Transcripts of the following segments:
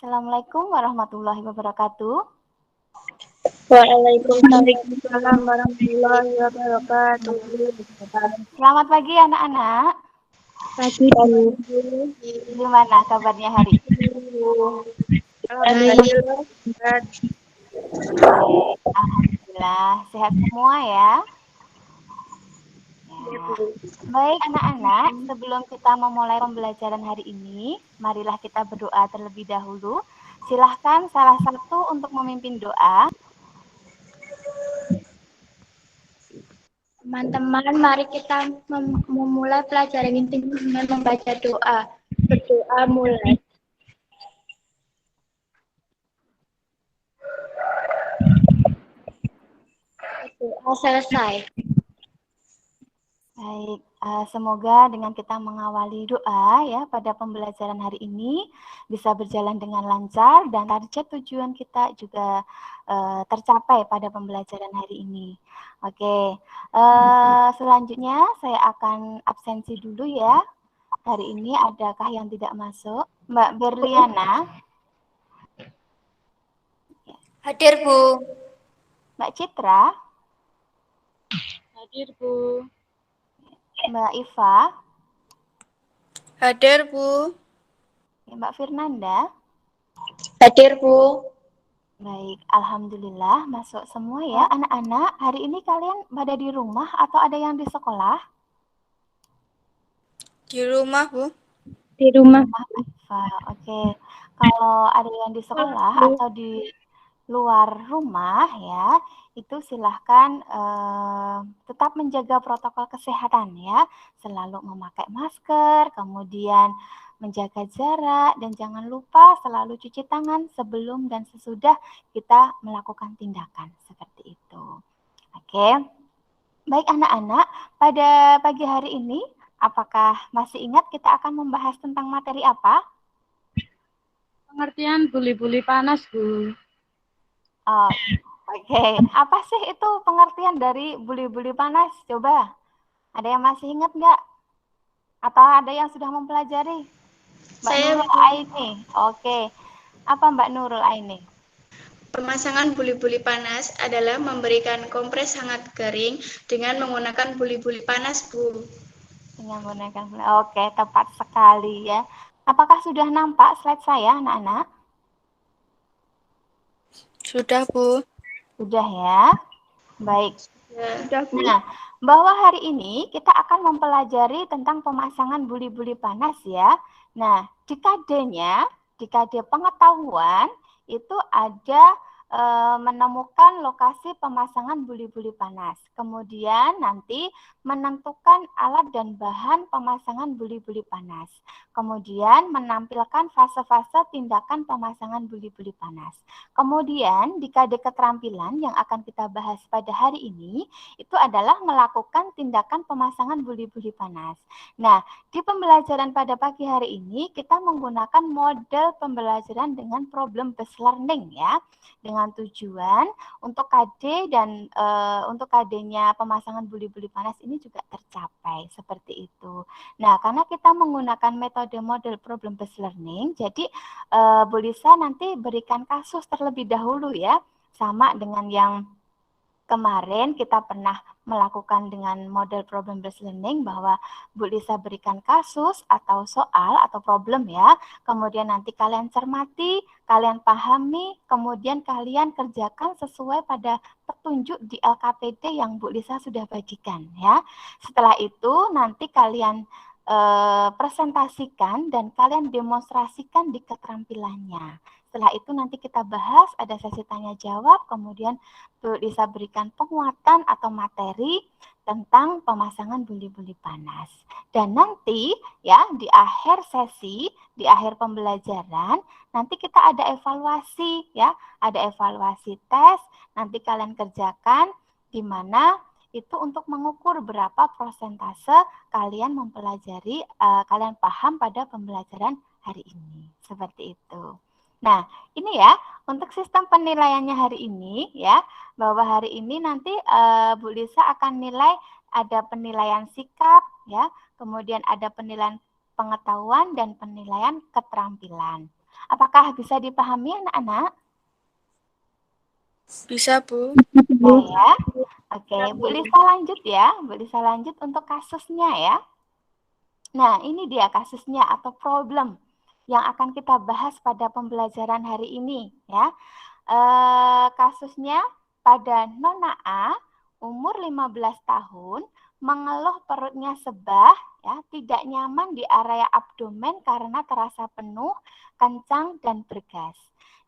Assalamualaikum warahmatullahi wabarakatuh. Waalaikumsalam warahmatullahi wabarakatuh. Selamat pagi anak-anak. Pagi, Bu. Gimana kabarnya hari ini? Alhamdulillah. Alhamdulillah sehat semua ya. Ya, Bu. Baik anak-anak, sebelum kita memulai pembelajaran hari ini, marilah kita berdoa terlebih dahulu. Silahkan salah satu untuk memimpin doa. Teman-teman, mari kita memulai pelajaran ini dengan membaca doa. Berdoa mulai. Doa selesai. Baik, semoga dengan kita mengawali doa ya pada pembelajaran hari ini bisa berjalan dengan lancar dan target tujuan kita juga tercapai pada pembelajaran hari ini. Oke, selanjutnya saya akan absensi dulu ya. Hari ini adakah yang tidak masuk? Mbak Berliana. Hadir, Bu. Mbak Citra. Hadir, Bu. Mbak Iva. Hadir, Bu. Mbak Firnanda. Hadir, Bu. Baik, alhamdulillah masuk semua ya anak-anak. Hari ini kalian pada di rumah atau ada yang di sekolah? Di rumah, Bu. Di rumah. Oke, kalau ada yang di sekolah atau di luar rumah ya, itu silahkan tetap menjaga protokol kesehatan ya. Selalu memakai masker, kemudian menjaga jarak, dan jangan lupa selalu cuci tangan sebelum dan sesudah kita melakukan tindakan seperti itu. Oke, baik anak-anak, pada pagi hari ini apakah masih ingat kita akan membahas tentang materi apa? Pengertian buli-buli panas, Bu. Oh, oke. Apa sih itu pengertian dari buli-buli panas? Coba, ada yang masih ingat nggak? Atau ada yang sudah mempelajari? Mbak Nurul Aini. Oke. Apa Mbak Nurul Aini? Pemasangan buli-buli panas adalah memberikan kompres hangat kering dengan menggunakan buli-buli panas, Bu. Dengan menggunakan buli. Oke, tepat sekali ya. Apakah sudah nampak slide saya, anak-anak? Sudah, Bu. Sudah ya. Baik. Ya. Nah, bahwa hari ini kita akan mempelajari tentang pemasangan buli-buli panas ya. Nah, di kade pengetahuan itu ada menemukan lokasi pemasangan buli-buli panas. Kemudian nanti menentukan alat dan bahan pemasangan buli-buli panas. Kemudian menampilkan fase-fase tindakan pemasangan buli-buli panas. Kemudian di kade keterampilan yang akan kita bahas pada hari ini itu adalah melakukan tindakan pemasangan buli-buli panas. Nah, di pembelajaran pada pagi hari ini kita menggunakan model pembelajaran dengan problem based learning ya, dengan tujuan untuk KD dan untuk KD-nya pemasangan buli-buli panas ini juga tercapai seperti itu. Nah, karena kita menggunakan metode model problem based learning, jadi Bu Lisa nanti berikan kasus terlebih dahulu ya, sama dengan yang kemarin kita pernah melakukan dengan model problem based learning, bahwa Bu Lisa berikan kasus atau soal atau problem ya, kemudian nanti kalian cermati, kalian pahami, kemudian kalian kerjakan sesuai pada petunjuk di LKPD yang Bu Lisa sudah bagikan ya. Setelah itu nanti kalian presentasikan dan kalian demonstrasikan di keterampilannya. Setelah itu nanti kita bahas, ada sesi tanya jawab, kemudian bisa berikan penguatan atau materi tentang pemasangan buli-buli panas. Dan nanti ya di akhir sesi, di akhir pembelajaran, nanti kita ada evaluasi ya, ada evaluasi tes, nanti kalian kerjakan di mana itu untuk mengukur berapa persentase kalian mempelajari, kalian paham pada pembelajaran hari ini. Seperti itu. Nah, ini ya untuk sistem penilaiannya hari ini ya, bahwa hari ini nanti Bu Lisa akan nilai, ada penilaian sikap ya, kemudian ada penilaian pengetahuan dan penilaian keterampilan. Apakah bisa dipahami anak-anak? Bisa, Bu. Nah ya. Oke, Bu Lisa lanjut ya. Bu Lisa lanjut untuk kasusnya ya. Nah, ini dia kasusnya atau problem yang akan kita bahas pada pembelajaran hari ini ya. Kasusnya pada Nona A, umur 15 tahun, mengeluh perutnya sebah, ya, tidak nyaman di area abdomen karena terasa penuh, kencang, dan bergas.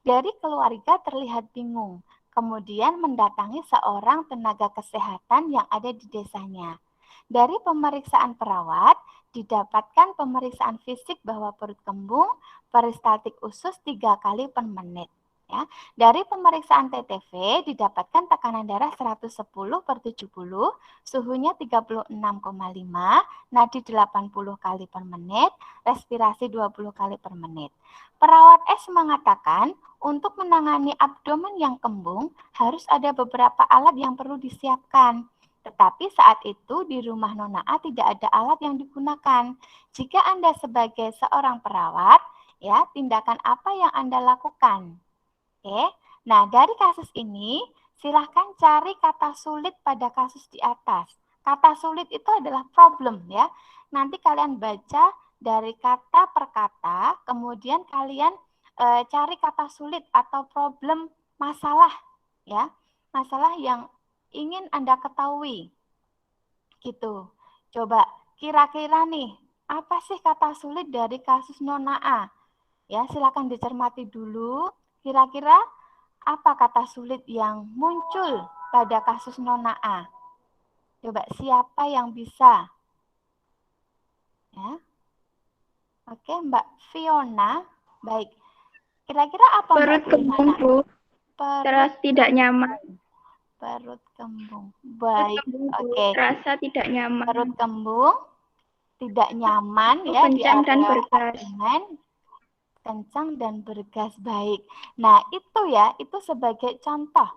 Dari keluarga terlihat bingung, kemudian mendatangi seorang tenaga kesehatan yang ada di desanya. Dari pemeriksaan perawat, didapatkan pemeriksaan fisik bahwa perut kembung, peristaltik usus 3 kali per menit. Ya. Dari pemeriksaan TTV didapatkan tekanan darah 110/70, suhunya 36,5, nadi 80 kali per menit, respirasi 20 kali per menit. Perawat S mengatakan untuk menangani abdomen yang kembung harus ada beberapa alat yang perlu disiapkan. Tetapi saat itu di rumah Nona A tidak ada alat yang digunakan. Jika Anda sebagai seorang perawat, ya, tindakan apa yang Anda lakukan? Oke, nah dari kasus ini silahkan cari kata sulit pada kasus di atas. Kata sulit itu adalah problem ya. Nanti kalian baca dari kata per kata, kemudian kalian cari kata sulit atau problem masalah ya. Masalah yang ingin Anda ketahui. Gitu. Coba kira-kira nih, apa sih kata sulit dari kasus Nona A? Ya, silakan dicermati dulu. Kira-kira apa kata sulit yang muncul pada kasus Nona A? Coba siapa yang bisa? Ya. Oke, Mbak Fiona. Baik. Kira-kira apa Mbak Perut kembung, Fiona? Bu. Perut Terasa tidak nyaman. Perut kembung. Baik. Bu. Oke. Terasa tidak nyaman. Perut kembung tidak nyaman ya di Kencang dan area bergas. abdomen, kencang dan bergas. Baik. Nah, itu sebagai contoh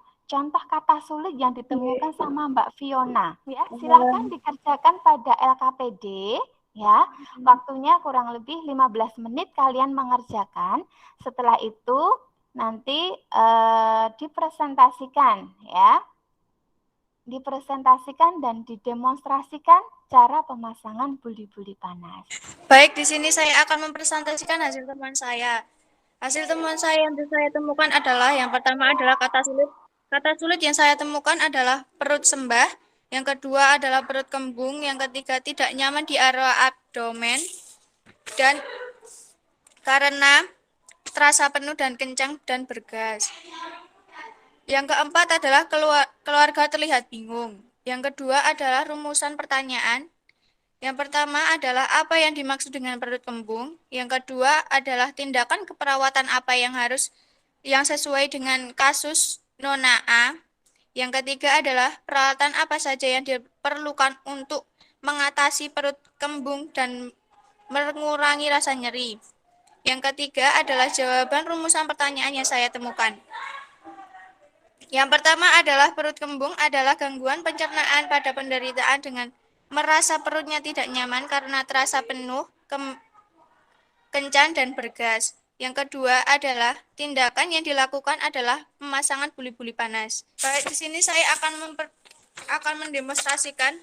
kata sulit yang ditemukan sama Mbak Fiona. Ya, silahkan dikerjakan pada LKPD. Ya, waktunya kurang lebih 15 menit kalian mengerjakan. Setelah itu nanti dipresentasikan ya. Dipresentasikan dan didemonstrasikan cara pemasangan buli-buli panas. Baik, di sini saya akan mempresentasikan hasil temuan saya. Hasil temuan saya yang saya temukan adalah yang pertama adalah kata sulit. Kata sulit yang saya temukan adalah perut sembah, yang kedua adalah perut kembung, yang ketiga tidak nyaman di area abdomen, dan karena terasa penuh dan kencang dan bergas. Yang keempat adalah keluarga terlihat bingung. Yang kedua adalah rumusan pertanyaan. Yang pertama adalah apa yang dimaksud dengan perut kembung. Yang kedua adalah tindakan keperawatan apa yang sesuai dengan kasus Nona A. Yang ketiga adalah peralatan apa saja yang diperlukan untuk mengatasi perut kembung dan mengurangi rasa nyeri. Yang ketiga adalah jawaban rumusan pertanyaan yang saya temukan. Yang pertama adalah perut kembung adalah gangguan pencernaan pada penderitaan dengan merasa perutnya tidak nyaman karena terasa penuh, kencang, dan bergas. Yang kedua adalah tindakan yang dilakukan adalah pemasangan buli-buli panas. Baik, di sini saya akan mendemonstrasikan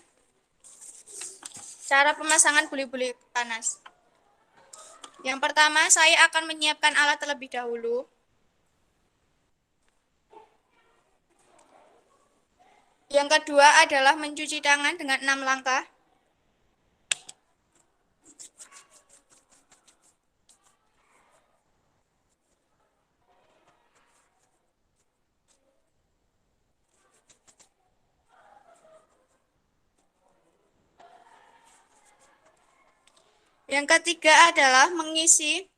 cara pemasangan buli-buli panas. Yang pertama, saya akan menyiapkan alat terlebih dahulu. Yang kedua adalah mencuci tangan dengan 6 langkah. Yang ketiga adalah mengisi.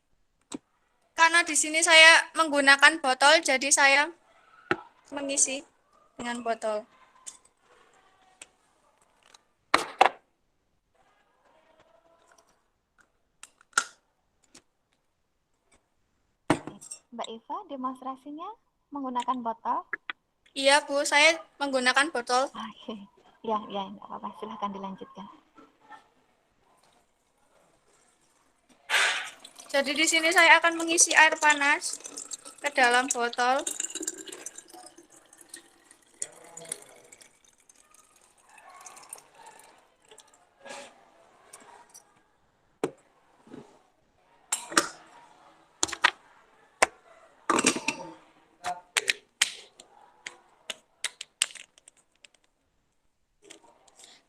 Karena di sini saya menggunakan botol, jadi saya mengisi dengan botol. Mbak Eva, demonstrasinya menggunakan botol? Iya, Bu, saya menggunakan botol. Oke. Ya, enggak apa-apa. Silahkan dilanjutkan. Jadi di sini saya akan mengisi air panas ke dalam botol.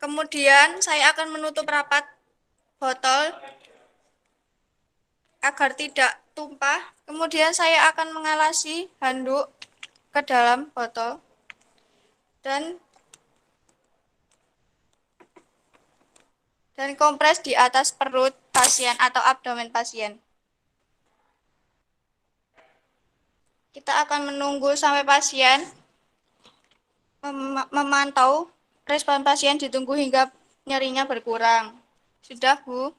Kemudian saya akan menutup rapat botol agar tidak tumpah. Kemudian saya akan mengalasi handuk ke dalam botol dan kompres di atas perut pasien atau abdomen pasien. Kita akan menunggu sampai pasien memantau respon pasien, ditunggu hingga nyerinya berkurang. Sudah, Bu?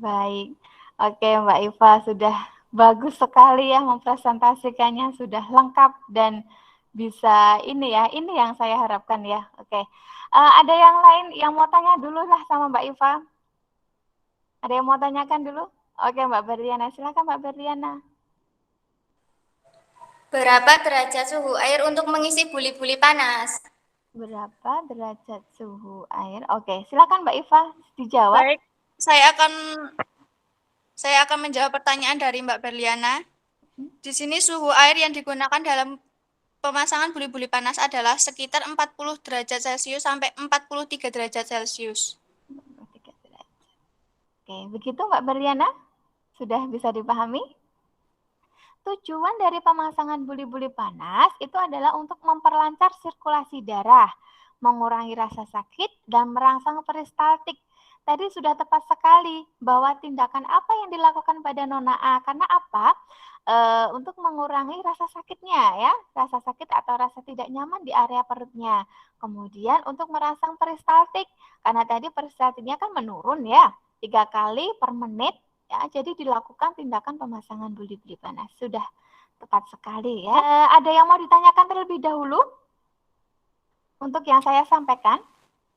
Baik. Oke, Mbak Iva, sudah bagus sekali ya mempresentasikannya, sudah lengkap dan bisa ini ya, ini yang saya harapkan ya. Oke. Ada yang lain yang mau tanya dulu lah sama Mbak Iva? Ada yang mau tanyakan dulu? Oke, Mbak Berliana, silakan Mbak Berliana. Berapa derajat suhu air untuk mengisi buli-buli panas? Berapa derajat suhu air? Oke, silakan Mbak Iva dijawab. Baik, saya akan menjawab pertanyaan dari Mbak Berliana. Di sini suhu air yang digunakan dalam pemasangan buli-buli panas adalah sekitar 40 derajat Celcius sampai 43 derajat Celcius. Oke, begitu Mbak Berliana? Sudah bisa dipahami? Tujuan dari pemasangan buli-buli panas itu adalah untuk memperlancar sirkulasi darah, mengurangi rasa sakit, dan merangsang peristaltik. Tadi sudah tepat sekali bahwa tindakan apa yang dilakukan pada Nona A, karena apa? Untuk mengurangi rasa sakitnya ya, rasa sakit atau rasa tidak nyaman di area perutnya. Kemudian untuk merangsang peristaltik, karena tadi peristaltiknya kan menurun ya, 3 kali per menit. Ya, jadi dilakukan tindakan pemasangan buli-buli panas. Sudah tepat sekali ya. Ada yang mau ditanyakan terlebih dahulu? Untuk yang saya sampaikan?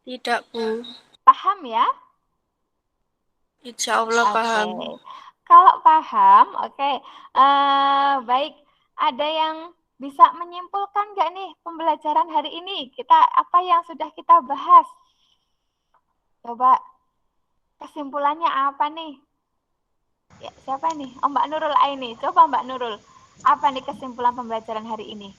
Tidak, Bu. Paham ya? Insya Allah paham. Kalau paham, baik. Ada yang bisa menyimpulkan nggak nih pembelajaran hari ini? Apa yang sudah kita bahas? Coba kesimpulannya apa nih? Ya, siapa nih? Oh, Mbak Nurul Aini. Coba Mbak Nurul, apa nih kesimpulan pembelajaran hari ini?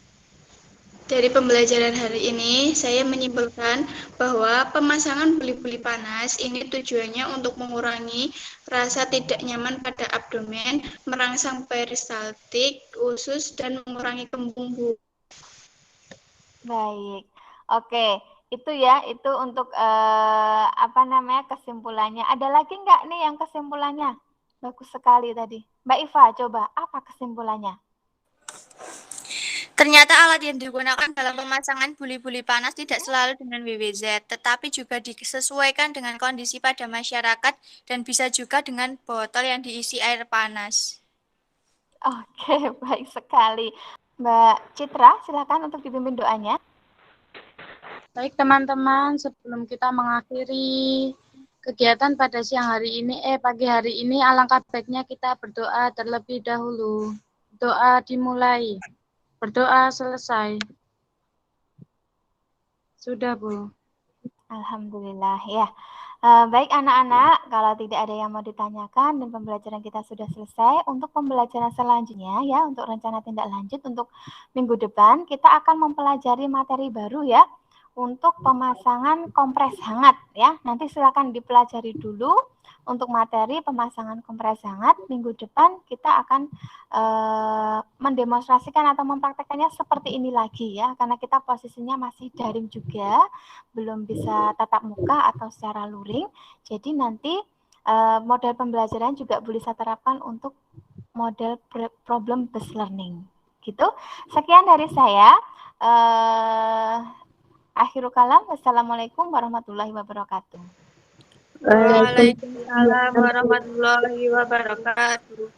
Dari pembelajaran hari ini, saya menyimpulkan bahwa pemasangan buli-buli panas ini tujuannya untuk mengurangi rasa tidak nyaman pada abdomen, merangsang peristaltik, usus, dan mengurangi kembung buah. Baik, oke. Itu ya, itu untuk kesimpulannya. Ada lagi nggak nih yang kesimpulannya? Bagus sekali tadi. Mbak Iva, coba apa kesimpulannya? Ternyata alat yang digunakan dalam pemasangan buli-buli panas tidak selalu dengan WWZ, tetapi juga disesuaikan dengan kondisi pada masyarakat dan bisa juga dengan botol yang diisi air panas. Oke, baik sekali. Mbak Citra, silakan untuk dipimpin doanya. Baik teman-teman, sebelum kita mengakhiri kegiatan pada pagi hari ini, alangkah baiknya kita berdoa terlebih dahulu. Doa dimulai. Berdoa selesai. Sudah, Bu. Alhamdulillah ya. Baik anak-anak, kalau tidak ada yang mau ditanyakan dan pembelajaran kita sudah selesai, untuk pembelajaran selanjutnya ya, untuk rencana tindak lanjut untuk minggu depan, kita akan mempelajari materi baru ya, untuk pemasangan kompres hangat ya. Nanti silakan dipelajari dulu untuk materi pemasangan kompres hangat. Minggu depan kita akan mendemonstrasikan atau mempraktekannya seperti ini lagi ya, karena kita posisinya masih daring juga, belum bisa tatap muka atau secara luring. Jadi nanti model pembelajaran juga bisa terapkan untuk model problem based learning. Gitu. Sekian dari saya. Akhirul kalam. Wassalamualaikum warahmatullahi wabarakatuh. Waalaikumsalam warahmatullahi wabarakatuh.